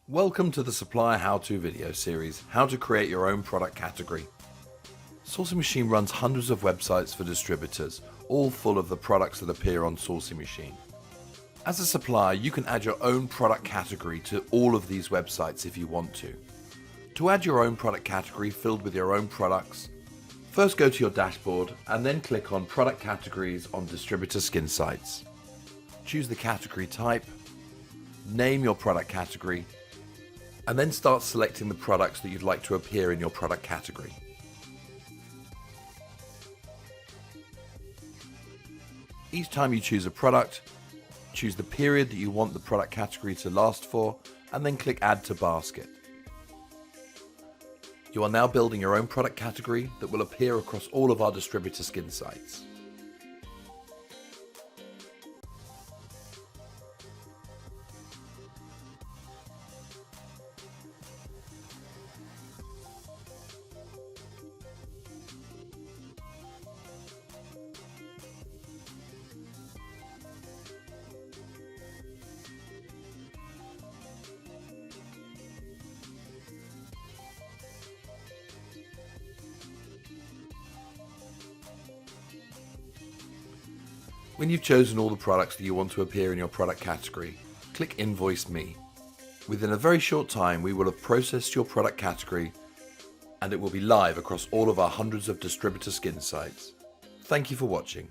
Welcome to the Supplier How-To video series, How to Create Your Own Product Category. SourcingMachine runs hundreds of websites for distributors, all full of the products that appear on SourcingMachine. As a supplier, you can add your own product category to all of these websites if you want to. To add your own product category filled with your own products, first go to your dashboard and then click on Product Categories on Distributor Skin Sites. Choose the category type, name your product category, and then start selecting the products that you'd like to appear in your product category. Each time you choose a product, choose the period that you want the product category to last for, and then click Add to Basket. You are now building your own product category that will appear across all of our distributor skin sites. When you've chosen all the products that you want to appear in your product category, click Invoice Me. Within a very short time, we will have processed your product category and it will be live across all of our hundreds of distributor skin sites. Thank you for watching.